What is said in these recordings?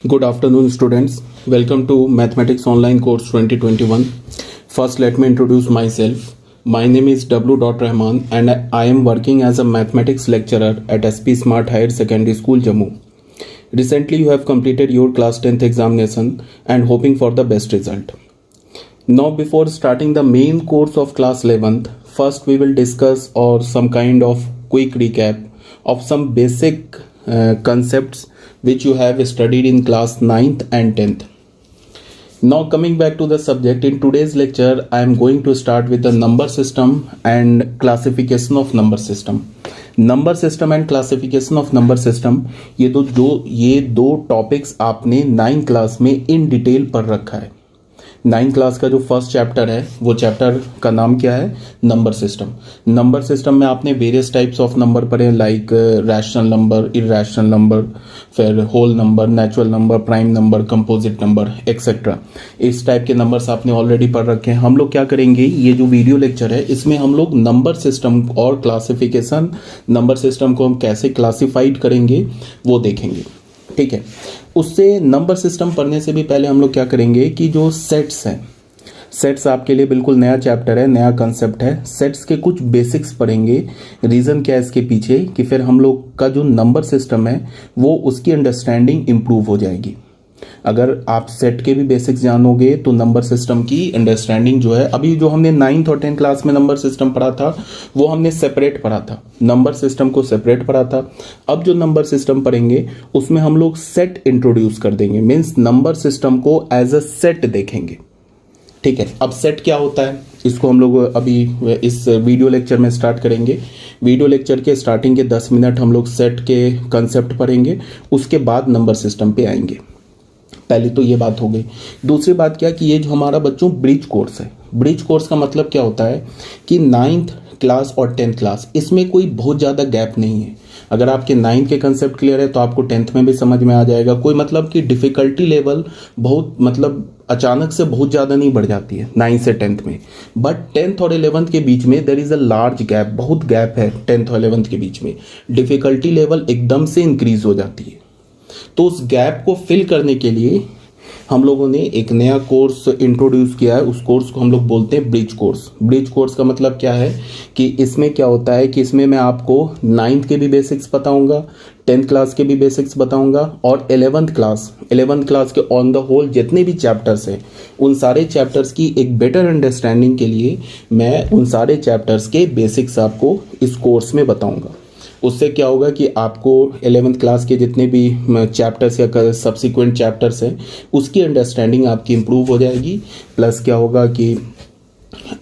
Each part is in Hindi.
Good afternoon, students. Welcome to Mathematics Online Course 2021. First, let me introduce myself. My name is W. Rahman and I am working as a mathematics lecturer at SP Smart Higher Secondary School, Jammu. Recently, you have completed your class 10th examination and hoping for the best result. Now, before starting the main course of class 11th, first we will discuss or some kind of quick recap of some basic concepts which you have studied in class 9th and 10th. Now coming back to the subject, in today's lecture I am going to start with the number system and classification of number system. Number system and classification of number system, ये दो टॉपिक्स आपने 9th क्लास में इन डिटेल पढ़ रखा है. 9th क्लास का जो फर्स्ट चैप्टर है वो चैप्टर का नाम क्या है? Number system. नंबर सिस्टम में आपने वेरियस टाइप्स ऑफ नंबर पढ़े, like rational number, irrational number, फिर whole number, natural number, prime number, composite number etcetera. इस टाइप के नंबर्स आपने ऑलरेडी पढ़ रखे हैं. हम लोग क्या करेंगे, ये जो वीडियो लेक्चर है इसमें हम लोग नंबर सिस्टम और क्लासिफिकेशन, नंबर सिस्टम को हम कैसे क्लासिफाइड करेंगे वो देखेंगे. ठीक है. उससे नंबर सिस्टम पढ़ने से भी पहले हम लोग क्या करेंगे कि जो सेट्स हैं, सेट्स आपके लिए बिल्कुल नया चैप्टर है, नया कंसेप्ट है. सेट्स के कुछ बेसिक्स पढ़ेंगे. रीज़न क्या है इसके पीछे कि फिर हम लोग का जो नंबर सिस्टम है वो उसकी अंडरस्टैंडिंग इम्प्रूव हो जाएगी. अगर आप सेट के भी बेसिक्स जानोगे तो नंबर सिस्टम की अंडरस्टैंडिंग जो है, अभी जो हमने 9th और 10th क्लास में नंबर सिस्टम पढ़ा था वो हमने सेपरेट पढ़ा था, नंबर सिस्टम को सेपरेट पढ़ा था. अब जो नंबर सिस्टम पढ़ेंगे उसमें हम लोग सेट इंट्रोड्यूस कर देंगे, मीन्स नंबर सिस्टम को एज अ सेट देखेंगे. ठीक है. अब सेट क्या होता है इसको हम लोग अभी इस वीडियो लेक्चर में स्टार्ट करेंगे. वीडियो लेक्चर के स्टार्टिंग के 10 मिनट हम लोग सेट के कंसेप्ट पढ़ेंगे, उसके बाद नंबर सिस्टम पे आएंगे. पहले तो ये बात हो गई. दूसरी बात क्या कि ये जो हमारा बच्चों ब्रिज कोर्स है, ब्रिज कोर्स का मतलब क्या होता है कि 9th क्लास और 10th क्लास, इसमें कोई बहुत ज़्यादा गैप नहीं है. अगर आपके 9th के कंसेप्ट क्लियर है तो आपको 10th में भी समझ में आ जाएगा. कोई मतलब कि डिफ़िकल्टी लेवल बहुत मतलब अचानक से बहुत ज़्यादा नहीं बढ़ जाती है 9th से 10th में. बट 10th और 11th के बीच में there is a large gap, बहुत गैप है 10th और 11th के बीच में. डिफ़िकल्टी लेवल एकदम से इंक्रीज हो जाती है. तो उस गैप को फिल करने के लिए हम लोगों ने एक नया कोर्स इंट्रोड्यूस किया है. उस कोर्स को हम लोग बोलते हैं ब्रिज कोर्स. ब्रिज कोर्स का मतलब क्या है कि इसमें क्या होता है कि इसमें मैं आपको 9th के भी बेसिक्स बताऊंगा, 10th क्लास के भी बेसिक्स बताऊंगा और 11th क्लास के ऑन द होल जितने भी चैप्टर्स हैं उन सारे चैप्टर्स की एक बेटर अंडरस्टैंडिंग के लिए मैं उन सारे चैप्टर्स के बेसिक्स आपको इस कोर्स में बताऊंगा. उससे क्या होगा कि आपको 11th क्लास के जितने भी चैप्टर्स या सब्सिक्वेंट चैप्टर्स हैं उसकी अंडरस्टैंडिंग आपकी इम्प्रूव हो जाएगी. प्लस क्या होगा कि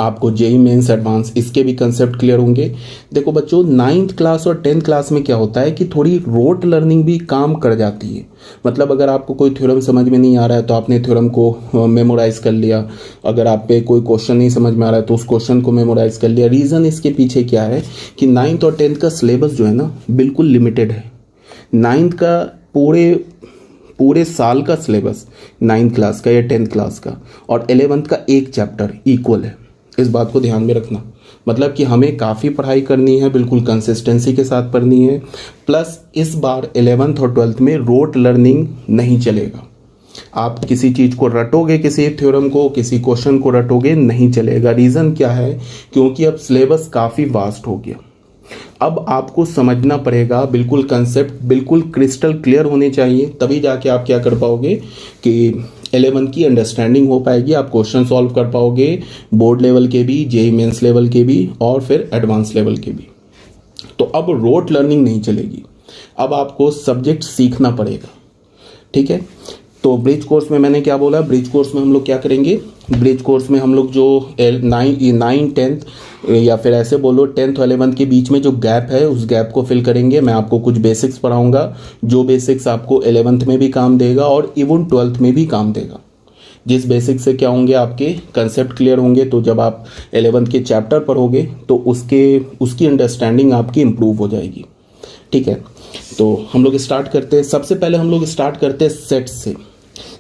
आपको जेईई मेंस एडवांस इसके भी कंसेप्ट क्लियर होंगे. देखो बच्चों, 9th क्लास और 10th क्लास में क्या होता है कि थोड़ी रोट लर्निंग भी काम कर जाती है. मतलब अगर आपको कोई थ्योरम समझ में नहीं आ रहा है तो आपने थ्योरम को मेमोराइज कर लिया. अगर आप पे कोई क्वेश्चन नहीं समझ में आ रहा है तो उस क्वेश्चन को मेमोराइज कर लिया. रीज़न इसके पीछे क्या है कि 9th और 10th का सिलेबस जो है ना बिल्कुल लिमिटेड है. 9th का पूरे साल का सिलेबस 9th क्लास का या 10th क्लास का और 11th का एक चैप्टर इक्वल है. इस बात को ध्यान में रखना. मतलब कि हमें काफ़ी पढ़ाई करनी है, बिल्कुल कंसिस्टेंसी के साथ पढ़नी है. प्लस इस बार 11th और 12th में रोट लर्निंग नहीं चलेगा. आप किसी चीज़ को रटोगे, किसी थ्योरम को, किसी क्वेश्चन को रटोगे, नहीं चलेगा. रीज़न क्या है? क्योंकि अब सिलेबस काफ़ी वास्ट हो गया. अब आपको समझना पड़ेगा, बिल्कुल कंसेप्ट बिल्कुल क्रिस्टल क्लियर होने चाहिए, तभी जाके आप क्या कर पाओगे कि 11 की अंडरस्टैंडिंग हो पाएगी. आप क्वेश्चन सॉल्व कर पाओगे बोर्ड लेवल के भी, जेईई मेंस लेवल के भी और फिर एडवांस लेवल के भी. तो अब रोट लर्निंग नहीं चलेगी. अब आपको सब्जेक्ट सीखना पड़ेगा. ठीक है. तो ब्रिज कोर्स में मैंने क्या बोला, ब्रिज कोर्स में हम लोग क्या करेंगे, ब्रिज कोर्स में हम लोग जो 9 10th या फिर ऐसे बोलो 10th और 11th के बीच में जो गैप है उस गैप को फिल करेंगे. मैं आपको कुछ बेसिक्स पढ़ाऊंगा जो बेसिक्स आपको 11th में भी काम देगा और इवन 12th में भी काम देगा. जिस बेसिक से क्या होंगे, आपके कंसेप्ट क्लियर होंगे. तो जब आप 11th के चैप्टर पढ़ोगे तो उसकी अंडरस्टैंडिंग आपकी इम्प्रूव हो जाएगी. ठीक है. तो हम लोग स्टार्ट करते हैं. सबसे पहले हम लोग स्टार्ट करते हैं सेट्स से.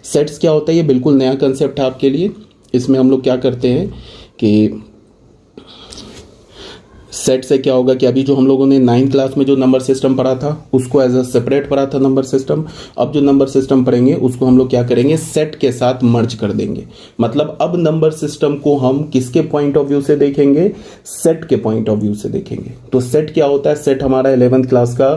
सेट्स क्या होता है, ये बिल्कुल नया कंसेप्ट है आपके लिए. इसमें हम लोग क्या करते हैं कि सेट से क्या होगा कि अभी जो हम लोगों ने 9th क्लास में जो नंबर सिस्टम पढ़ा था उसको एज अ सेपरेट पढ़ा था नंबर सिस्टम। अब जो नंबर सिस्टम पढ़ेंगे उसको हम लोग क्या करेंगे, सेट के साथ मर्ज कर देंगे। मतलब अब नंबर सिस्टम को हम किसके पॉइंट ऑफ व्यू से देखेंगे, सेट के पॉइंट ऑफ व्यू से देखेंगे। तो सेट क्या होता है, सेट हमारा 11th क्लास का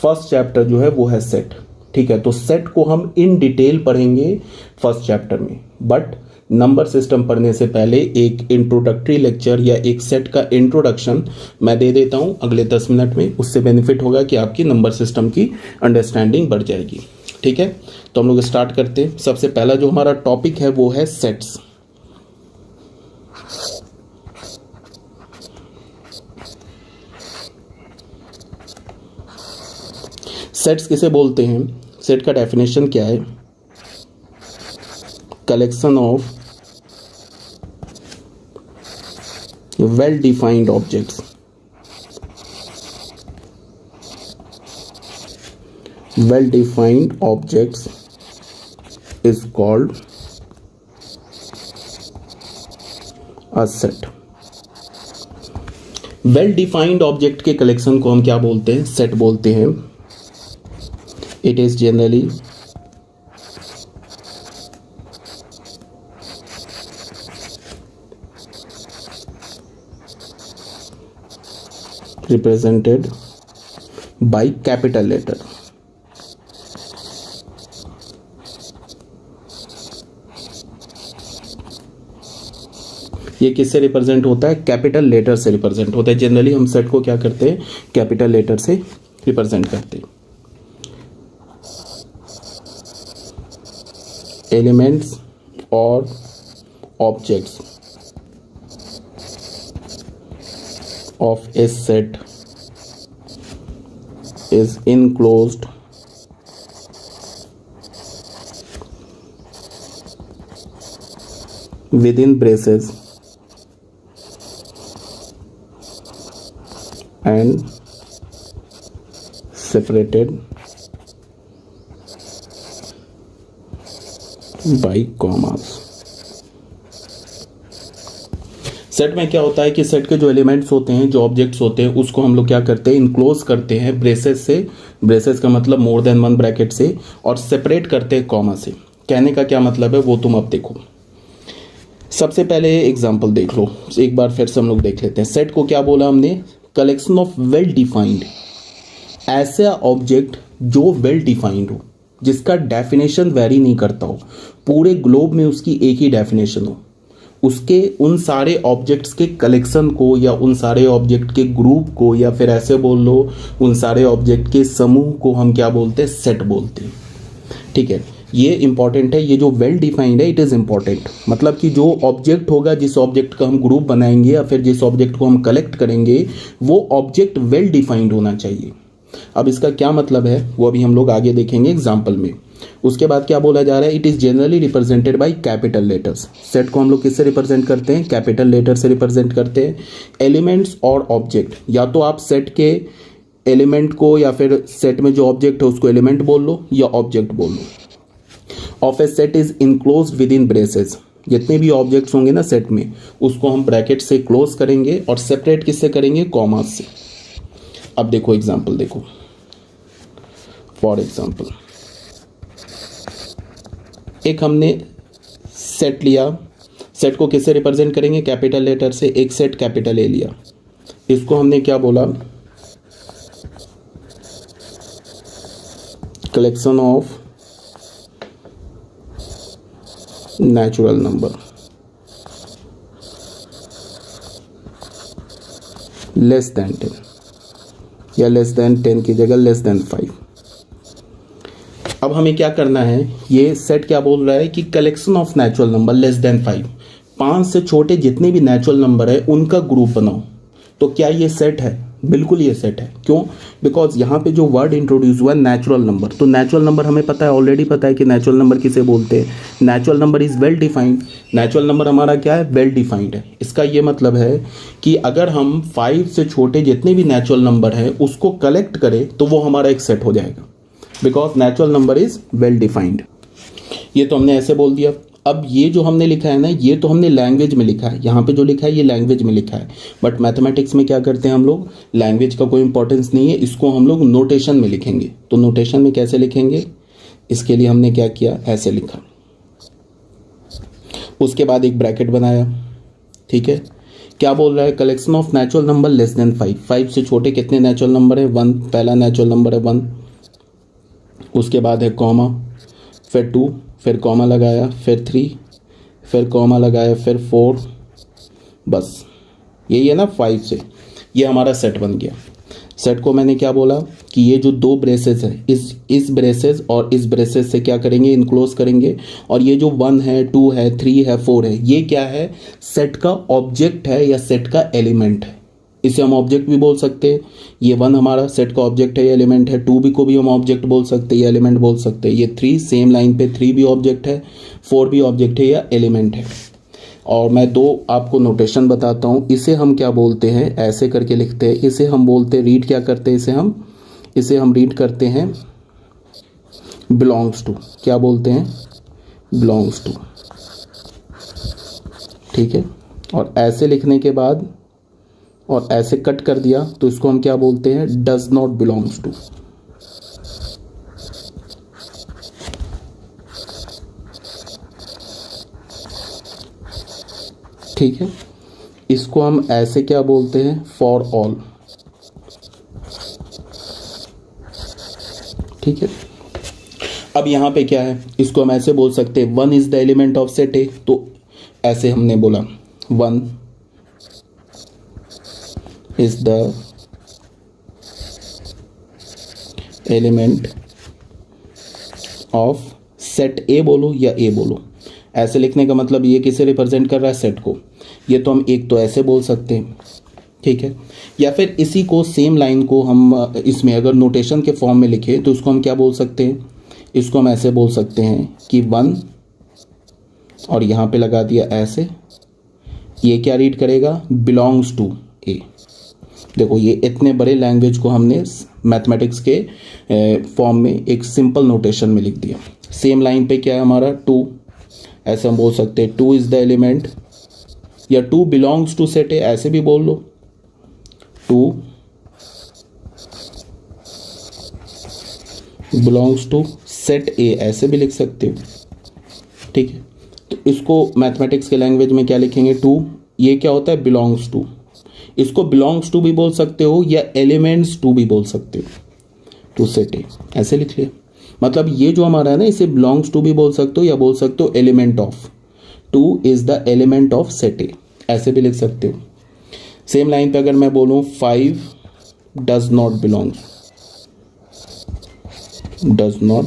फर्स्ट चैप्टर जो है वो है सेट। ठीक है, तो सेट को हम इन डिटेल पढ़ेंगे फर्स्ट चैप्टर में, बट नंबर सिस्टम पढ़ने से पहले एक इंट्रोडक्टरी लेक्चर या एक सेट का इंट्रोडक्शन मैं दे देता हूं अगले 10 मिनट में। उससे बेनिफिट होगा कि आपकी नंबर सिस्टम की अंडरस्टैंडिंग बढ़ जाएगी। ठीक है, तो हम लोग स्टार्ट करते हैं। सबसे पहला जो हमारा टॉपिक है वो है सेट्स। सेट्स किसे बोलते हैं, सेट का डेफिनेशन क्या है, collection of well defined objects, well defined objects is called a set। well defined object के कलेक्शन को हम क्या बोलते हैं, सेट बोलते हैं। it is generally represented by capital letter। ये किससे रिप्रेजेंट होता है, कैपिटल लेटर से रिप्रेजेंट होता है। जनरली हम सेट को क्या करते हैं, कैपिटल लेटर से रिप्रेजेंट करते हैं। एलिमेंट्स और objects of a set is enclosed within braces and separated by commas। Set में क्या होता है कि सेट के जो एलिमेंट्स होते हैं, जो ऑब्जेक्ट्स होते हैं, उसको हम लोग क्या करते हैं, इनक्लोज करते हैं ब्रेसेस से। ब्रेसेस का मतलब मोर देन वन ब्रैकेट से, और सेपरेट करते हैं कॉमा से। कहने का क्या मतलब है वो तुम अब देखो। सबसे पहले एग्जांपल देख लो, एक बार फिर से हम लोग देख लेते हैं। सेट को क्या बोला हमने, कलेक्शन ऑफ वेल डिफाइंड, ऐसा ऑब्जेक्ट जो वेल डिफाइंड हो, जिसका डेफिनेशन वेरी नहीं करता हो, पूरे ग्लोब में उसकी एक ही डेफिनेशन हो, उसके उन सारे ऑब्जेक्ट्स के कलेक्शन को या उन सारे ऑब्जेक्ट के ग्रुप को, या फिर ऐसे बोल लो उन सारे ऑब्जेक्ट के समूह को हम क्या बोलते हैं, सेट बोलते हैं। ठीक है, ये इंपॉर्टेंट है। ये जो वेल डिफाइंड है, इट इज़ इंपॉर्टेंट। मतलब कि जो ऑब्जेक्ट होगा, जिस ऑब्जेक्ट का हम ग्रुप बनाएंगे या फिर जिस ऑब्जेक्ट को हम कलेक्ट करेंगे, वो ऑब्जेक्ट वेल डिफाइंड होना चाहिए। अब इसका क्या मतलब है वो अभी हम लोग आगे देखेंगे एग्जाम्पल में। उसके बाद क्या बोला जा रहा है, it is generally represented by capital letters. Set को हम लोग किससे रिप्रेजेंट करते हैं, कैपिटल लेटर से रिप्रेजेंट करते हैं। एलिमेंट्स और ऑब्जेक्ट, या तो आप सेट के एलिमेंट को या फिर सेट में जो ऑब्जेक्ट है उसको एलिमेंट बोल लो या ऑब्जेक्ट बोल लो। Of a set is enclose within braces, जितने भी ऑब्जेक्ट्स होंगे ना सेट में, उसको हम ब्रैकेट से क्लोज करेंगे और सेपरेट किससे करेंगे, कॉमास से। अब देखो एग्जाम्पल देखो, फॉर एग्जाम्पल एक हमने सेट लिया, सेट को किससे रिप्रेजेंट करेंगे, कैपिटल लेटर से। एक सेट कैपिटल ए लिया, इसको हमने क्या बोला, collection of natural number less than 10, या लेस देन 10 की जगह लेस देन 5। अब हमें क्या करना है, ये सेट क्या बोल रहा है कि collection of natural number less than 5, 5 से छोटे जितने भी नेचुरल नंबर है उनका ग्रुप बनाओ। तो क्या ये सेट है, बिल्कुल ये सेट है। क्यों, बिकॉज यहाँ पे जो वर्ड इंट्रोड्यूस हुआ है नेचुरल नंबर, तो नेचुरल नंबर हमें पता है, ऑलरेडी पता है कि नेचुरल नंबर किसे बोलते हैं, natural number is well defined. Natural number हमारा क्या है, वेल डिफाइंड है। इसका ये मतलब है कि अगर हम 5 से छोटे जितने भी नेचुरल नंबर है उसको कलेक्ट करें तो वो हमारा एक सेट हो जाएगा, because natural number is well defined. ये तो हमने ऐसे बोल दिया। अब ये जो हमने लिखा है ना, ये तो हमने लैंग्वेज में लिखा है, यहाँ पे जो लिखा है ये लैंग्वेज में लिखा है, बट मैथमेटिक्स में क्या करते हैं हम लोग, लैंग्वेज का कोई इंपॉर्टेंस नहीं है, इसको हम लोग नोटेशन में लिखेंगे। तो नोटेशन में कैसे लिखेंगे, इसके लिए हमने क्या किया, ऐसे लिखा, उसके बाद एक ब्रैकेट बनाया, ठीक है। क्या बोल रहा है, collection of natural number less than 5, 5 से छोटे कितने नेचुरल नंबर है, 1, पहला नेचुरल नंबर है 1, उसके बाद है कॉमा, फिर 2, फिर कॉमा लगाया, फिर 3, फिर कॉमा लगाया, फिर 4, बस यही है ना 5 से, ये हमारा सेट बन गया। सेट को मैंने क्या बोला कि ये जो दो ब्रेसेस है, इस ब्रेसेस और इस ब्रेसेस से क्या करेंगे, इनक्लोज करेंगे, और ये जो 1 है, 2 है, 3 है, 4 है, ये क्या है, सेट का ऑब्जेक्ट है या सेट का एलिमेंट है। इसे हम ऑब्जेक्ट भी बोल सकते हैं, ये 1 हमारा सेट का ऑब्जेक्ट है या एलिमेंट है, 2 भी को भी हम ऑब्जेक्ट बोल सकते हैं या एलिमेंट बोल सकते हैं, ये 3 सेम लाइन पे 3 भी ऑब्जेक्ट है, 4 भी ऑब्जेक्ट है या एलिमेंट है। और मैं 2 आपको नोटेशन बताता हूँ, इसे हम क्या बोलते हैं, ऐसे करके लिखते हैं, इसे हम बोलते हैं, रीड क्या करते हैं, इसे हम रीड करते हैं बिलोंग्स टू, क्या बोलते हैं, बिलोंग्स टू, ठीक है। और ऐसे लिखने के बाद और ऐसे कट कर दिया तो इसको हम क्या बोलते हैं, डज नॉट बिलोंग्स टू, ठीक है। इसको हम ऐसे क्या बोलते हैं, फॉर ऑल, ठीक है। अब यहाँ पे क्या है, इसको हम ऐसे बोल सकते हैं, 1 is the element of set A, तो ऐसे हमने बोला 1 is the element of set ए बोलो या ए बोलो, ऐसे लिखने का मतलब ये किसे रिप्रेजेंट कर रहा है, सेट को। ये तो हम एक तो ऐसे बोल सकते हैं, ठीक है, या फिर इसी को सेम लाइन को हम इसमें अगर नोटेशन के फॉर्म में लिखें तो इसको हम क्या बोल सकते हैं, इसको हम ऐसे बोल सकते हैं कि 1 और यहाँ पे लगा दिया ऐसे, ये क्या रीड करेगा, बिलोंग्स टू ए। देखो ये इतने बड़े लैंग्वेज को हमने मैथमेटिक्स के फॉर्म में एक सिंपल नोटेशन में लिख दिया। सेम लाइन पे क्या है हमारा 2, ऐसे हम बोल सकते हैं 2 इज द एलिमेंट, या 2 बिलोंग्स टू सेट ए, ऐसे भी बोल लो, 2 बिलोंग्स टू सेट ए, ऐसे भी लिख सकते हो, ठीक है। तो इसको मैथमेटिक्स के लैंग्वेज में क्या लिखेंगे, 2, ये क्या होता है, बिलोंग्स टू, इसको बिलोंग्स टू भी बोल सकते हो या एलिमेंट्स टू भी बोल सकते हो, टू सेट ए, ऐसे लिख लिया। मतलब ये जो हमारा है ना, इसे बिलोंग्स टू भी बोल सकते हो या बोल सकते हो element of, 2 is the element of set ए, ऐसे भी लिख सकते हो। सेम लाइन पे अगर मैं बोलूं 5 does not belongs, does not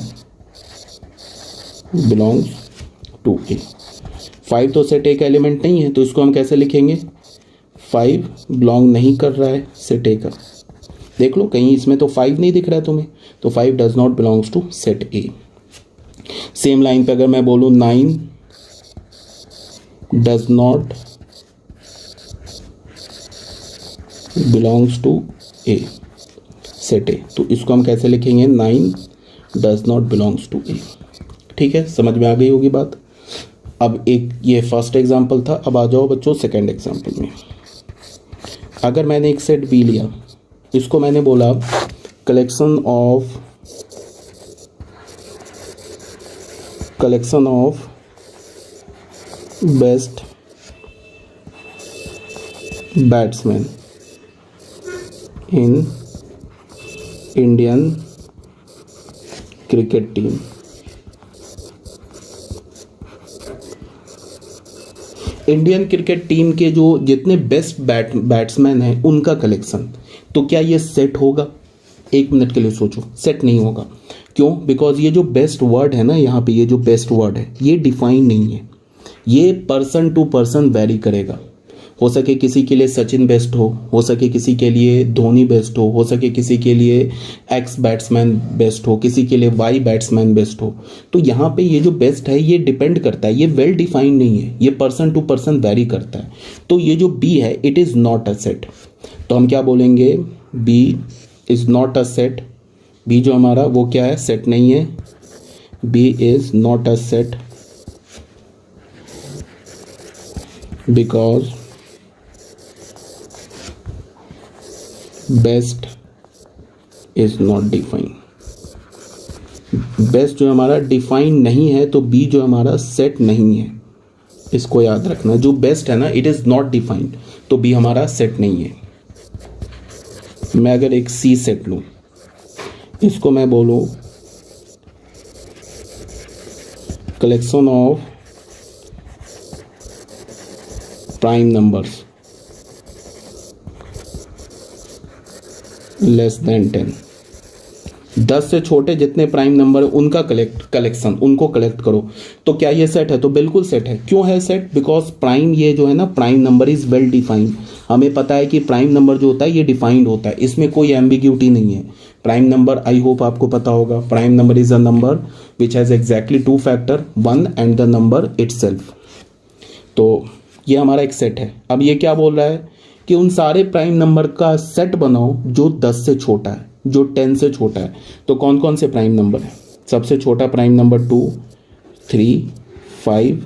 belongs to A, 5 तो सेट ए का एलिमेंट नहीं है, तो इसको हम कैसे लिखेंगे, 5 बिलोंग नहीं कर रहा है सेट ए का। देख लो कहीं इसमें तो 5 नहीं दिख रहा है तुम्हें, तो 5 does not belongs to set A. Same line पे अगर मैं बोलूं 9 does not belongs to A, set A, तो इसको हम कैसे लिखेंगे, 9 does not belongs to A, ठीक है। समझ में आ गई होगी बात। अब एक ये फर्स्ट एग्जांपल था, अब आ जाओ बच्चों सेकंड एग्जांपल में। अगर मैंने एक सेट बी लिया, इसको मैंने बोला collection of best batsman in Indian cricket team, Indian cricket team के जो जितने बेस्ट बैट्समैन हैं उनका कलेक्शन, तो क्या ये सेट होगा, एक मिनट के लिए सोचो, सेट नहीं होगा। क्यों, बिकॉज ये जो बेस्ट वर्ड है ना, यहाँ पे ये जो बेस्ट वर्ड है ये डिफाइन नहीं है, ये पर्सन टू पर्सन वेरी करेगा। हो सके किसी के लिए सचिन बेस्ट हो सके किसी के लिए धोनी बेस्ट हो सके किसी के लिए एक्स बैट्समैन बेस्ट हो, किसी के लिए वाई बैट्समैन बेस्ट हो। तो यहाँ पे ये जो बेस्ट है ये डिपेंड करता है, ये वेल डिफाइंड नहीं है, ये पर्सन टू पर्सन वेरी करता है। तो ये जो बी है it is not a set, तो हम क्या बोलेंगे, B is not a set. B जो हमारा वो क्या है, सेट नहीं है, B is not a set because best is not defined. Best जो हमारा डिफाइंड नहीं है तो बी जो हमारा सेट नहीं है, इसको याद रखना। जो बेस्ट है ना इट इज नॉट डिफाइंड, तो बी हमारा सेट नहीं है। मैं अगर एक सी सेट लूं, इसको मैं बोलूं collection of prime numbers less than 10, 10 से छोटे जितने प्राइम नंबर है उनका कलेक्शन, उनको कलेक्ट करो। तो क्या ये सेट है? तो बिल्कुल सेट है। क्यों है सेट? बिकॉज प्राइम ये जो है ना, prime number is well defined. हमें पता है कि प्राइम नंबर जो होता है ये डिफाइंड होता है, इसमें कोई एम्बिग्यूटी नहीं है। प्राइम नंबर आई होप आपको पता होगा, prime number is a number which has exactly 2 factor, 1 and the number itself. तो ये हमारा एक सेट है। अब ये क्या बोल रहा है कि उन सारे प्राइम नंबर का सेट बनाओ जो 10 से छोटा है, जो 10 से छोटा है। तो कौन कौन से प्राइम नंबर है? सबसे छोटा प्राइम नंबर 2, 3, 5,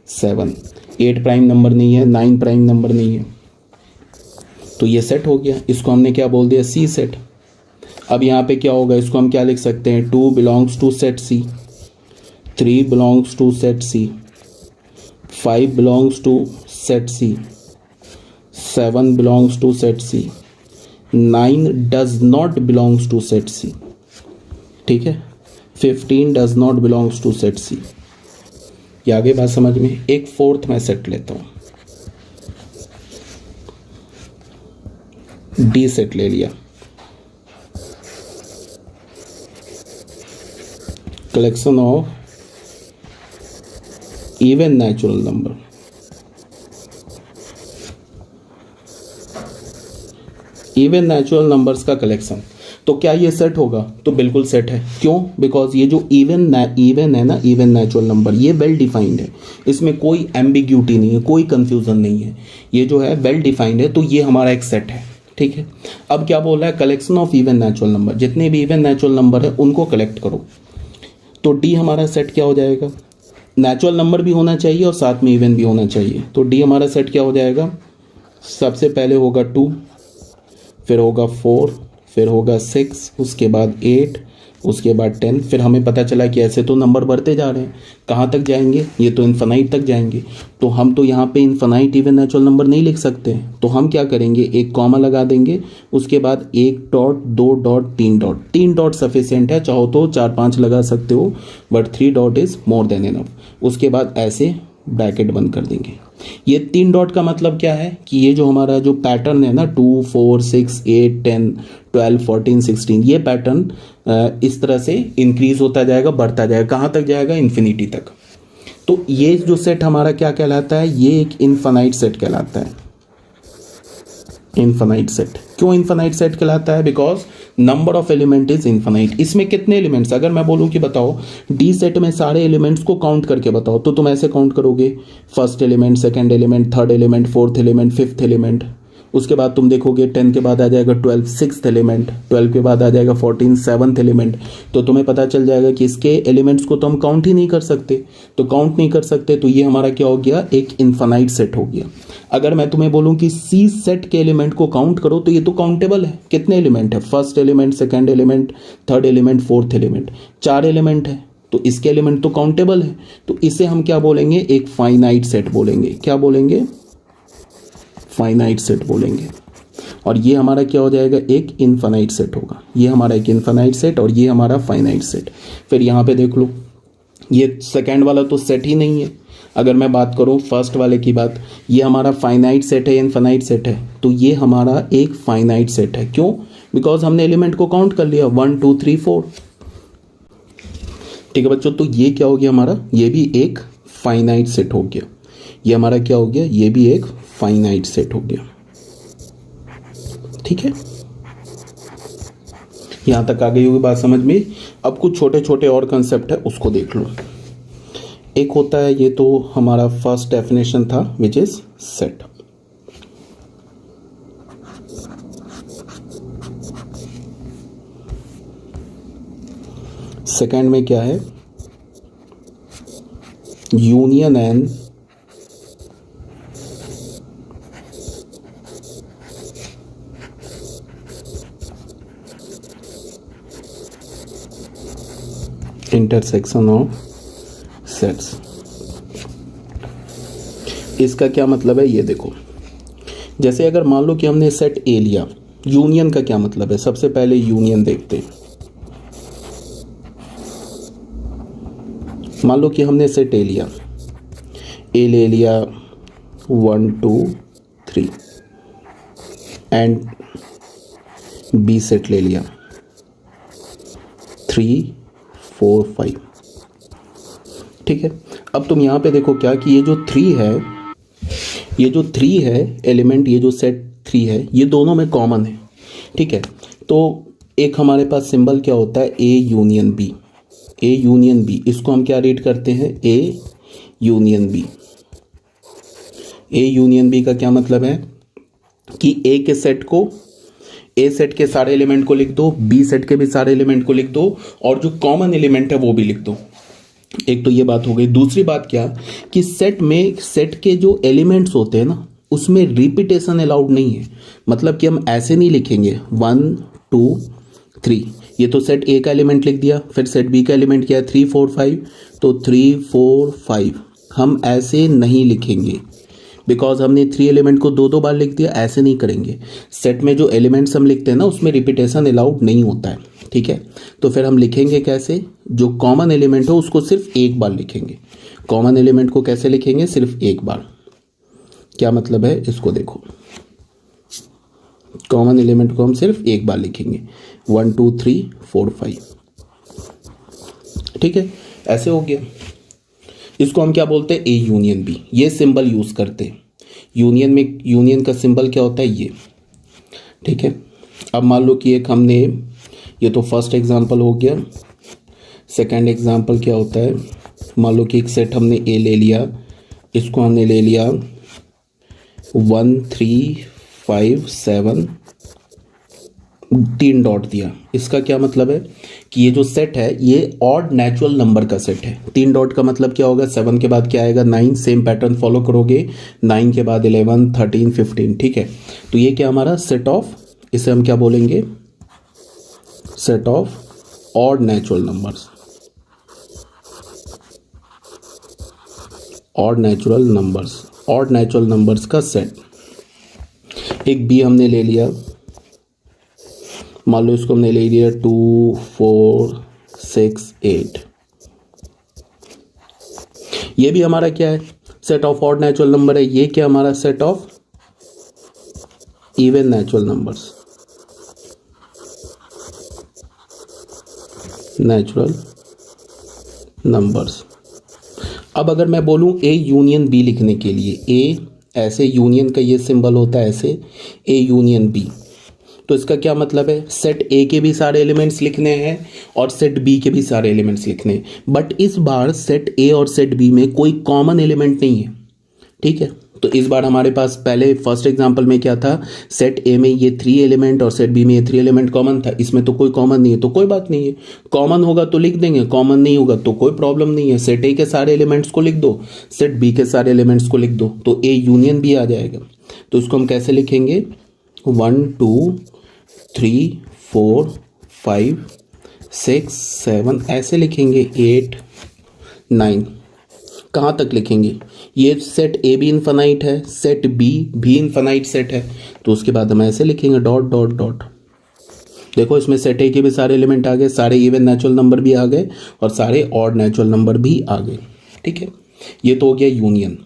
7, 8 प्राइम नंबर नहीं है, 9 प्राइम नंबर नहीं है। तो ये सेट हो गया, इसको हमने क्या बोल दिया? सी सेट। अब यहाँ पे क्या होगा, इसको हम क्या लिख सकते हैं? 2 belongs to set C, 3 belongs to set C, 5 belongs to set C, 7 belongs to set C, 9 does not belongs to set C, ठीक है, 15 does not belongs to set C। ये आगे बात समझ में? एक फोर्थ मैं सेट लेता हूँ, डी सेट ले लिया, collection of even natural number, even natural numbers का कलेक्शन। तो क्या ये सेट होगा? तो बिल्कुल सेट है। क्यों? बिकॉज ये जो इवन है ना, इवन नेचुरल नंबर, ये वेल डिफाइंड है, इसमें कोई एम्बिग्यूटी नहीं है, कोई कंफ्यूजन नहीं है, ये जो है वेल डिफाइंड है, तो ये हमारा एक सेट है। ठीक है, अब क्या बोल रहा है? Collection of even natural number, जितने भी इवन नेचुरल नंबर है उनको कलेक्ट करो। तो डी हमारा सेट क्या हो जाएगा? नेचुरल नंबर भी होना चाहिए और साथ में इवन भी होना चाहिए। तो डी हमारा सेट क्या हो जाएगा? सबसे पहले होगा 2, फिर होगा 4, फिर होगा 6, उसके बाद 8, उसके बाद 10। फिर हमें पता चला कि ऐसे तो नंबर बढ़ते जा रहे हैं, कहाँ तक जाएंगे? ये तो इन्फिनाइट तक जाएंगे। तो हम तो यहाँ पे इन्फिनाइट इवन नेचुरल नंबर नहीं लिख सकते, तो हम क्या करेंगे? एक कॉमा लगा देंगे, उसके बाद 1 dot, 2 dot, 3 dot. 3 dot sufficient है, चाहो तो 4-5 लगा सकते हो, but 3 dot is more than enough. उसके बाद ऐसे ब्रैकेट बंद कर देंगे। ये 3 डॉट का मतलब क्या है कि ये जो हमारा जो पैटर्न है ना, 2, 4, 6, 8, 10, 12, 14, 16, ये पैटर्न इस तरह से इंक्रीज होता जाएगा, बढ़ता जाएगा। कहाँ तक जाएगा? इन्फिनिटी तक। तो ये जो सेट हमारा क्या कहलाता है? ये एक इनफाइनाइट सेट कहलाता है। Infinite set. क्यों इनफाइनाइट सेट कहलाता है? Because number of element is infinite. इसमें कितने एलिमेंट्स? अगर मैं बोलूं कि बताओ डी सेट में सारे एलिमेंट्स को काउंट करके बताओ, तो तुम ऐसे काउंट करोगे, first element, second element, third element, fourth element, fifth element. उसके बाद तुम देखोगे 10 के बाद आ जाएगा 12, सिक्स्थ एलिमेंट, 12 के बाद आ जाएगा 14, सेवन्थ एलिमेंट। तो तुम्हें पता चल जाएगा कि इसके एलिमेंट्स को तो हम काउंट ही नहीं कर सकते। तो काउंट नहीं कर सकते तो ये हमारा क्या हो गया? एक इनफाइनाइट सेट हो गया। अगर मैं तुम्हें बोलूं कि सी सेट के एलिमेंट को काउंट करो, तो ये तो काउंटेबल है। कितने एलिमेंट है? First element, second element, third element, fourth element, 4 element है, तो इसके एलिमेंट तो काउंटेबल है। तो इसे हम क्या बोलेंगे? एक फाइनाइट सेट बोलेंगे। क्या बोलेंगे? फाइनाइट सेट बोलेंगे। और ये हमारा क्या हो जाएगा? एक इनफाइनाइट सेट होगा। ये हमारा एक इनफाइनाइट सेट और ये हमारा फाइनाइट सेट। फिर यहाँ पे देख लो, ये सेकंड वाला तो सेट ही नहीं है। अगर मैं बात करूँ फर्स्ट वाले की बात, ये हमारा फाइनाइट सेट है, इनफाइनाइट सेट है, तो ये हमारा एक फाइनाइट सेट है। क्यों? बिकॉज हमने एलिमेंट को काउंट कर लिया, 1, 2, 3, 4। ठीक है बच्चों, तो ये क्या हो गया हमारा? ये भी एक फाइनाइट सेट हो गया। ये हमारा क्या हो गया? ये भी एक फाइनाइट सेट हो गया। ठीक है, यहां तक आ गई होगी बात समझ में। अब कुछ छोटे छोटे और कंसेप्ट है, उसको देख लो। एक होता है, ये तो हमारा फर्स्ट डेफिनेशन था, विच इज सेट। सेकेंड में क्या है? Union and intersection of sets. इसका क्या मतलब है ये देखो, जैसे अगर मान लो कि हमने सेट ए लिया, यूनियन का क्या मतलब है, सबसे पहले यूनियन देखते हैं। मान लो कि हमने सेट ए लिया, ए ले लिया 1 2 3 एंड बी सेट ले लिया 3 4 5। ठीक है, अब तुम यहाँ पे देखो क्या कि ये जो 3 है, ये जो 3 है एलिमेंट, ये जो सेट 3 है, ये दोनों में कॉमन है। ठीक है, तो एक हमारे पास सिंबल क्या होता है, A union B. A union B, इसको हम क्या रीड करते हैं, A union B. A union B का क्या मतलब है कि ए के सेट को, ए सेट के सारे एलिमेंट को लिख दो, बी सेट के भी सारे एलिमेंट को लिख दो, और जो कॉमन एलिमेंट है वो भी लिख दो। एक तो ये बात हो गई। दूसरी बात क्या कि सेट में, सेट के जो एलिमेंट्स होते हैं ना, उसमें रिपीटेशन अलाउड नहीं है। मतलब कि हम ऐसे नहीं लिखेंगे 1 2 3, ये तो सेट ए का एलिमेंट लिख दिया, फिर सेट बी का एलिमेंट क्या है 3 4 5, तो 3 4 5 हम ऐसे नहीं लिखेंगे, बिकॉज हमने 3 एलिमेंट को दो बार लिख दिया। ऐसे नहीं करेंगे। सेट में जो एलिमेंट्स हम लिखते हैं ना, उसमें रिपीटेशन अलाउड नहीं होता है। ठीक है, तो फिर हम लिखेंगे कैसे, जो कॉमन एलिमेंट हो उसको सिर्फ एक बार लिखेंगे। कॉमन एलिमेंट को कैसे लिखेंगे, सिर्फ एक बार। क्या मतलब है इसको देखो, कॉमन एलिमेंट को हम सिर्फ एक बार लिखेंगे 1 2 3 4 5। ठीक है, ऐसे हो गया। इसको हम क्या बोलते हैं, ए यूनियन बी। ये सिंबल यूज करते हैं यूनियन में। यूनियन का सिंबल क्या होता है, ये। ठीक है, अब मान लो कि एक हमने, ये तो फर्स्ट एग्जांपल हो गया। सेकंड एग्जांपल क्या होता है, मान लो कि एक सेट हमने ए ले लिया, इसको हमने ले लिया 1 3 5 7, 3 डॉट दिया। इसका क्या मतलब है कि ये जो सेट है ये ऑड नेचुरल नंबर का सेट है। 3 डॉट का मतलब क्या होगा, 7 के बाद क्या आएगा 9, सेम पैटर्न फॉलो करोगे, 9 के बाद 11 13 15। ठीक है, तो ये क्या हमारा सेट ऑफ, इसे हम क्या बोलेंगे, set of odd natural numbers. Odd natural numbers, odd natural numbers का सेट। एक बी हमने ले लिया, मान लो इसको हमने ले लिया 2 4 6 8। ये भी हमारा क्या है, set of odd natural number है। ये क्या हमारा set of even natural numbers, natural numbers. अब अगर मैं बोलूं ए यूनियन बी लिखने के लिए, ए ऐसे, यूनियन का ये सिंबल होता है ऐसे, ए यूनियन बी, तो इसका क्या मतलब है, सेट ए के भी सारे एलिमेंट्स लिखने हैं और सेट बी के भी सारे एलिमेंट्स लिखने हैं। बट इस बार सेट ए और सेट बी में कोई कॉमन एलिमेंट नहीं है। ठीक है, तो इस बार हमारे पास, पहले फर्स्ट एग्जांपल में क्या था, सेट ए में ये 3 एलिमेंट और सेट बी में ये 3 एलिमेंट कॉमन था। इसमें तो कोई कॉमन नहीं है, तो कोई बात नहीं है। कॉमन होगा तो लिख देंगे, कॉमन नहीं होगा तो कोई प्रॉब्लम नहीं है। सेट ए के सारे एलिमेंट्स को लिख दो, सेट बी के सारे एलिमेंट्स को लिख दो, तो ए यूनियन बी आ जाएगा। तो इसको हम कैसे लिखेंगे, 1 2 3 4 5 6 7 ऐसे लिखेंगे, 8 9। कहाँ तक लिखेंगे, ये सेट ए भी इनफाइनाइट है, सेट बी भी इनफाइनाइट सेट है, तो उसके बाद हम ऐसे लिखेंगे डॉट डॉट डॉट। देखो इसमें सेट ए के भी सारे एलिमेंट आ गए, सारे इवन नेचुरल नंबर भी आ गए और सारे ऑड नेचुरल नंबर भी आ गए। ठीक है, ये तो हो गया यूनियन।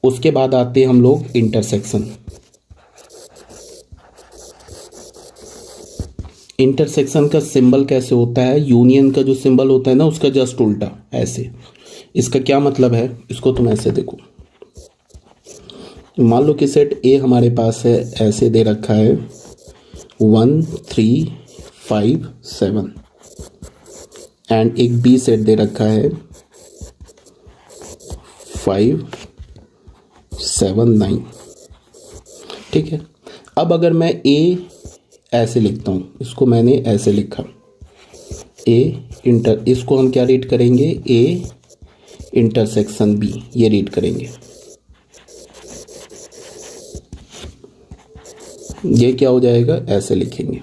उसके बाद आते हैं हम लोग इंटरसेक्शन। इंटरसेक्शन का सिंबल कैसे होता है, यूनियन का जो सिंबल होता है ना उसका जस्ट उल्टा ऐसे। इसका क्या मतलब है, इसको तुम ऐसे देखो, मान लो कि सेट ए हमारे पास है, ऐसे दे रखा है 1 3 5 7 एंड एक बी सेट दे रखा है 5 7 9। ठीक है, अब अगर मैं ए ऐसे लिखता हूँ, इसको मैंने ऐसे लिखा, ए इंटर, इसको हम क्या रीड करेंगे, ए इंटरसेक्शन बी, ये रीड करेंगे। ये क्या हो जाएगा, ऐसे लिखेंगे,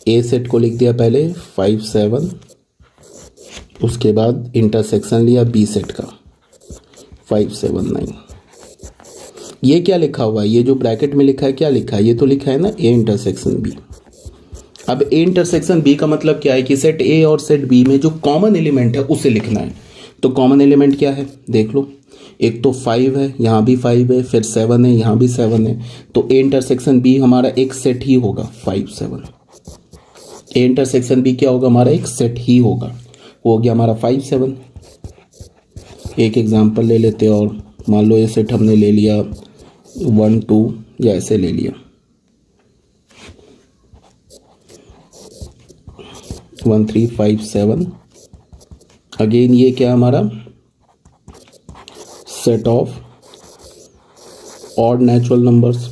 ए सेट को लिख दिया पहले 5 7 उसके बाद इंटरसेक्शन लिया बी सेट का 579। ये क्या लिखा हुआ है, ये जो ब्रैकेट में लिखा है क्या लिखा है, ये तो लिखा है ना ए इंटरसेक्शन बी। अब ए इंटरसेक्शन बी का मतलब क्या है कि सेट ए और सेट बी में जो कॉमन एलिमेंट है उसे लिखना है। तो कॉमन एलिमेंट क्या है देख लो, एक तो 5 है, यहाँ भी 5 है, फिर 7 है, यहाँ भी 7 है। तो ए इंटरसेक्शन बी हमारा एक सेट ही होगा 5 7। ए इंटरसेक्शन बी क्या होगा, हमारा एक सेट ही होगा, वो हो गया हमारा 5 7। एक एग्जांपल ले लेते हैं और मान लो ये सेट हमने ले लिया 1 2 या ऐसे ले लिया 1 3 5 7। अगेन ये क्या हमारा set of odd natural numbers.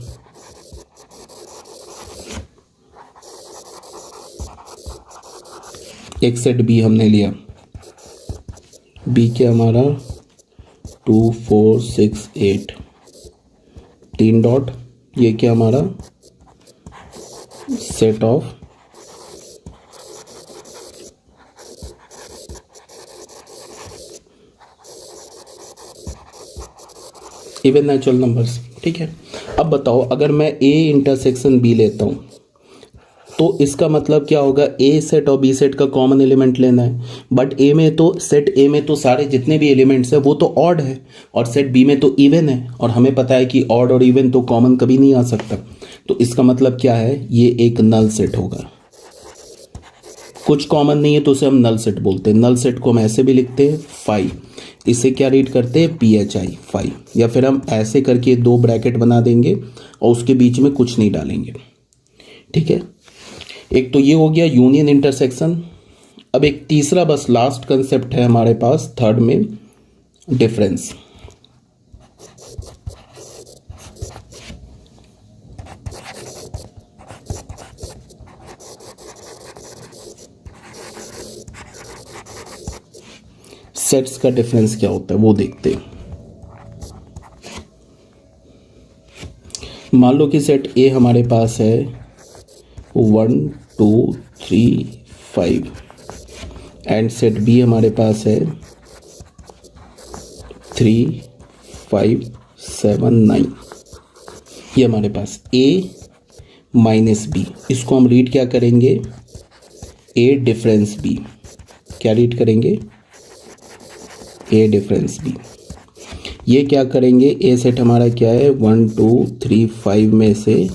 एक सेट बी हमने लिया, बी क्या हमारा 2 4 6 8 3 डॉट, ये क्या हमारा set of even natural numbers. ठीक है, अब बताओ अगर मैं ए इंटरसेक्शन बी लेता हूँ तो इसका मतलब क्या होगा, ए सेट और बी सेट का कॉमन एलिमेंट लेना है। बट ए में तो सेट ए में तो सारे जितने भी एलिमेंट्स है वो तो ऑड है और सेट बी में तो इवन है, और हमें पता है कि ऑड और इवन तो कॉमन कभी नहीं आ सकता। तो इसका मतलब क्या है, ये एक नल सेट होगा। कुछ कॉमन नहीं है तो उसे हम नल सेट बोलते हैं। नल सेट को हम ऐसे भी लिखते हैं 5, इसे क्या रीड करते हैं PHI 5, या फिर हम ऐसे करके 2 ब्रैकेट बना देंगे और उसके बीच में कुछ नहीं डालेंगे। ठीक है, एक तो ये हो गया यूनियन इंटरसेक्शन। अब एक तीसरा बस लास्ट कंसेप्ट है हमारे पास थर्ड में, डिफरेंस। सेट्स का डिफरेंस क्या होता है वो देखते हैं। मान लो कि सेट ए हमारे पास है 1 2 3 5 एंड सेट बी हमारे पास है 3 5 7 9। ये हमारे पास ए माइनस बी, इसको हम रीड क्या करेंगे, ए डिफरेंस बी। क्या रीड करेंगे, ए डिफरेंस बी। ये क्या करेंगे, ए सेट हमारा क्या है 1 2 3 5 में से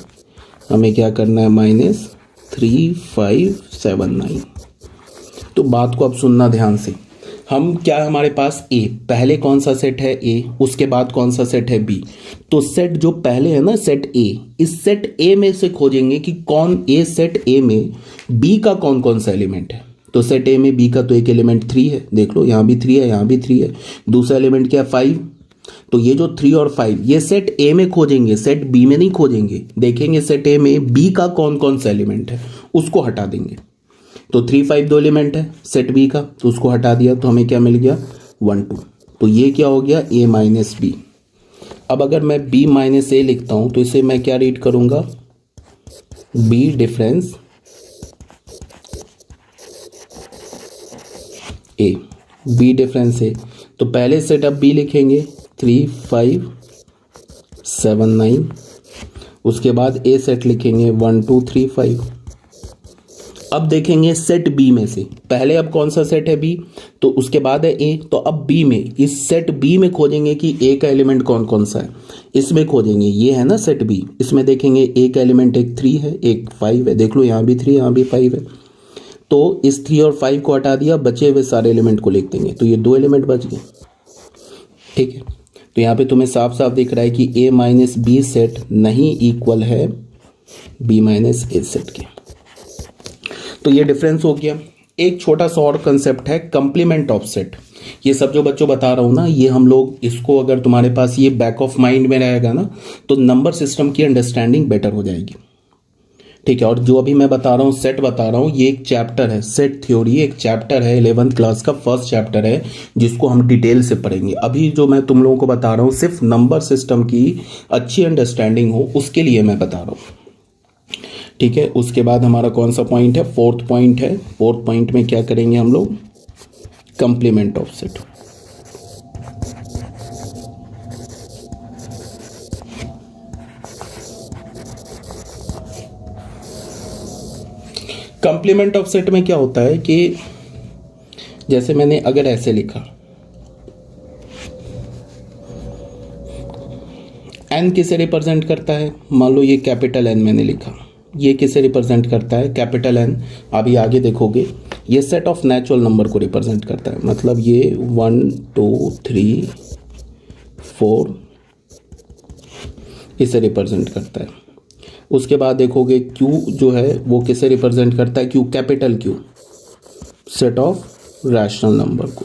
हमें क्या करना है -3 5 7 9। तो बात को अब सुनना ध्यान से। हम क्या है हमारे पास ए, पहले कौन सा सेट है ए, उसके बाद कौन सा सेट है बी। तो सेट जो पहले है ना सेट ए, इस सेट ए में से खोजेंगे कि कौन ए सेट ए में बी का कौन कौन सा एलिमेंट है। तो सेट ए में बी का तो एक एलिमेंट 3 है, देख लो यहाँ भी 3 है, यहाँ भी 3 है। दूसरा एलिमेंट क्या है 5। तो ये जो 3 और 5 ये सेट ए में खोजेंगे, सेट बी में नहीं खोजेंगे। देखेंगे सेट ए में बी का कौन कौन सा एलिमेंट है, उसको हटा देंगे। तो 3 5 दो एलिमेंट है सेट बी का, तो उसको हटा दिया तो हमें क्या मिल गया 1 2। तो ये क्या हो गया ए माइनस बी। अब अगर मैं बी माइनस ए लिखता हूं तो इसे मैं क्या रीड करूंगा, बी डिफरेंस ए। बी डिफरेंस ए, तो पहले सेट अब बी लिखेंगे 3 5 7 9, उसके बाद ए सेट लिखेंगे 1 2 3 5। अब देखेंगे सेट बी में से, पहले अब कौन सा सेट है बी, तो उसके बाद है ए। तो अब बी में, इस सेट बी में खोजेंगे कि ए का एलिमेंट कौन कौन सा है, इसमें खोजेंगे। ये है ना सेट बी, इसमें देखेंगे ए का एलिमेंट एक 3 है, एक 5 है, देख लो यहाँ भी 3 यहाँ भी 5 है। तो इस 3 और 5 को हटा दिया, बचे हुए सारे एलिमेंट को लिख देंगे, तो ये 2 एलिमेंट बच गए। ठीक है, तो यहाँ पे तुम्हें साफ साफ दिख रहा है कि ए माइनस बी सेट नहीं इक्वल है बी माइनस ए सेट के। तो ये डिफरेंस हो गया। एक छोटा सा और कंसेप्ट है कंप्लीमेंट ऑफ सेट। ये सब जो बच्चों बता रहा हूँ ना, ये हम लोग इसको अगर तुम्हारे पास ये बैक ऑफ माइंड में रहेगा ना तो नंबर सिस्टम की अंडरस्टैंडिंग बेटर हो जाएगी। ठीक है, और जो अभी मैं बता रहा हूँ सेट बता रहा हूँ, ये एक चैप्टर है, सेट थ्योरी एक चैप्टर है, 11th क्लास का फर्स्ट चैप्टर है, जिसको हम डिटेल से पढ़ेंगे। अभी जो मैं तुम लोगों को बता रहा हूँ सिर्फ नंबर सिस्टम की अच्छी अंडरस्टैंडिंग हो उसके लिए मैं बता रहा हूँ। ठीक है, उसके बाद हमारा कौन सा पॉइंट है, फोर्थ पॉइंट है। फोर्थ पॉइंट में क्या करेंगे हम लोग, complement of set. Complement of set में क्या होता है कि जैसे मैंने अगर ऐसे लिखा, एन किसे रिप्रेजेंट करता है, मान लो ये कैपिटल एन मैंने लिखा, ये किसे रिप्रेजेंट करता है, कैपिटल एन। अभी आगे देखोगे ये सेट ऑफ नेचुरल नंबर को रिप्रेजेंट करता है, मतलब ये 1 2 3 4 इसे रिप्रेजेंट करता है। उसके बाद देखोगे क्यू जो है वो किसे रिप्रेजेंट करता है, Q capital Q, set of rational number को।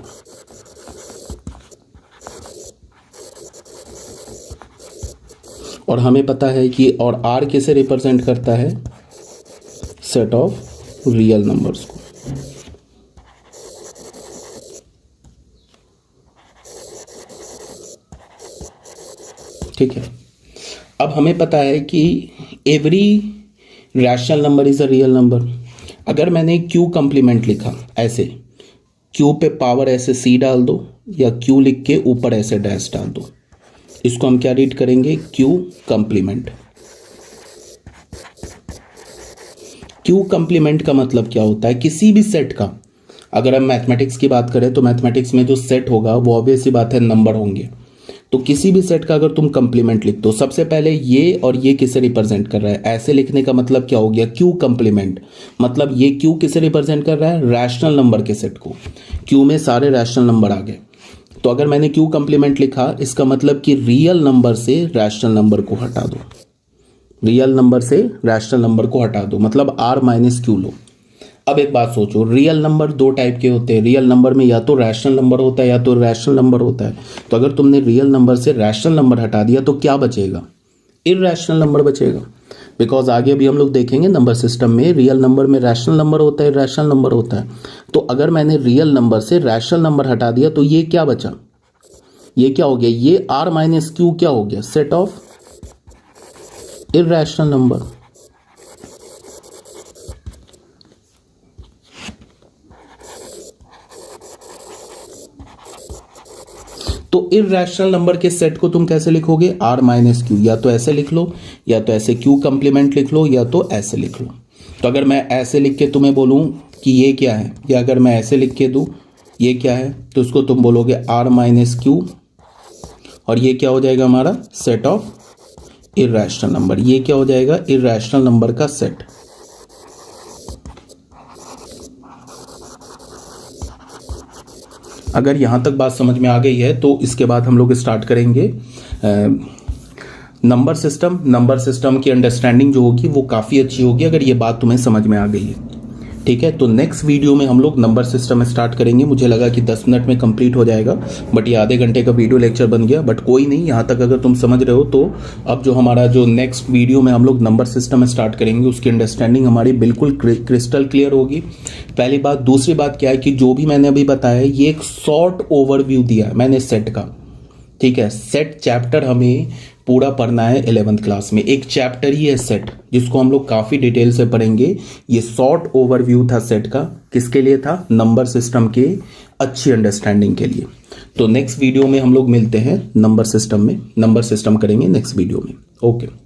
और हमें पता है कि और आर किसे रिप्रेजेंट करता है, सेट ऑफ रियल नंबर्स को। ठीक है, अब हमें पता है कि every rational number is a real number. अगर मैंने क्यू कंप्लीमेंट लिखा ऐसे, क्यू पे पावर ऐसे सी डाल दो या क्यू लिख के ऊपर ऐसे डैश डाल दो, इसको हम क्या रीड करेंगे, क्यू कंप्लीमेंट। क्यू कंप्लीमेंट का मतलब क्या होता है, किसी भी सेट का, अगर हम मैथमेटिक्स की बात करें तो मैथमेटिक्स में जो सेट होगा वो ऑब्वियस सी बात है नंबर होंगे। तो किसी भी सेट का अगर तुम कंप्लीमेंट लिख दो, सबसे पहले ये और ये किसे रिप्रेजेंट कर रहा है, ऐसे लिखने का मतलब क्या हो गया, क्यू कंप्लीमेंट। मतलब ये क्यू किसे रिप्रेजेंट कर रहा है, रैशनल नंबर के सेट को। क्यू में सारे रैशनल नंबर आ गए, तो अगर मैंने क्यू कंप्लीमेंट लिखा, इसका मतलब कि रियल नंबर से रैशनल नंबर को हटा दो, रियल नंबर से रैशनल नंबर को हटा दो, मतलब आर माइनस क्यू लो। अब एक बात सोचो, रियल नंबर दो टाइप के होते हैं, रियल नंबर में या तो रैशनल नंबर होता है या तो रैशनल नंबर होता है। तो अगर तुमने रियल नंबर से रैशनल नंबर हटा दिया तो क्या बचेगा, इरैशनल नंबर बचेगा। बिकॉज आगे भी हम लोग देखेंगे नंबर सिस्टम में रियल नंबर में रैशनल नंबर होता है, रैशनल नंबर होता है। तो अगर मैंने रियल नंबर से रैशनल नंबर हटा दिया तो ये क्या बचा, ये क्या हो गया, ये आर माइनस क्यू क्या हो गया, सेट ऑफ इरैशनल नंबर। तो इरैशनल नंबर के सेट को तुम कैसे लिखोगे, आर माइनस क्यू, या तो ऐसे लिख लो या तो ऐसे क्यू कंप्लीमेंट लिख लो या तो ऐसे लिख लो। तो अगर मैं ऐसे लिख के तुम्हें बोलूं कि ये क्या है, या अगर मैं ऐसे लिख के दूं ये क्या है, तो उसको तुम बोलोगे आर माइनस क्यू, और ये क्या हो जाएगा हमारा सेट ऑफ इरैशनल नंबर। ये क्या हो जाएगा, इरैशनल नंबर का सेट। अगर यहाँ तक बात समझ में आ गई है तो इसके बाद हम लोग स्टार्ट करेंगे नंबर सिस्टम। नंबर सिस्टम की अंडरस्टैंडिंग जो होगी वो काफ़ी अच्छी होगी अगर ये बात तुम्हें समझ में आ गई है। ठीक है, तो नेक्स्ट वीडियो में हम लोग नंबर सिस्टम स्टार्ट करेंगे। मुझे लगा कि 10 मिनट में कंप्लीट हो जाएगा, बट ये आधे घंटे का वीडियो लेक्चर बन गया। बट कोई नहीं, यहाँ तक अगर तुम समझ रहे हो तो अब जो हमारा जो नेक्स्ट वीडियो में हम लोग नंबर सिस्टम स्टार्ट करेंगे उसकी अंडरस्टैंडिंग हमारी बिल्कुल क्रिस्टल क्लियर होगी। पहली बात। दूसरी बात क्या है कि जो भी मैंने अभी बताया ये एक शॉर्ट ओवरव्यू दिया है मैंने सेट का। ठीक है, सेट चैप्टर हमें पूरा पढ़ना है 11th क्लास में, एक चैप्टर ही है सेट जिसको हम लोग काफ़ी डिटेल से पढ़ेंगे। ये शॉर्ट ओवरव्यू था सेट का, किसके लिए था, नंबर सिस्टम के अच्छी अंडरस्टैंडिंग के लिए। तो नेक्स्ट वीडियो में हम लोग मिलते हैं नंबर सिस्टम में, नंबर सिस्टम करेंगे नेक्स्ट वीडियो में। ओके।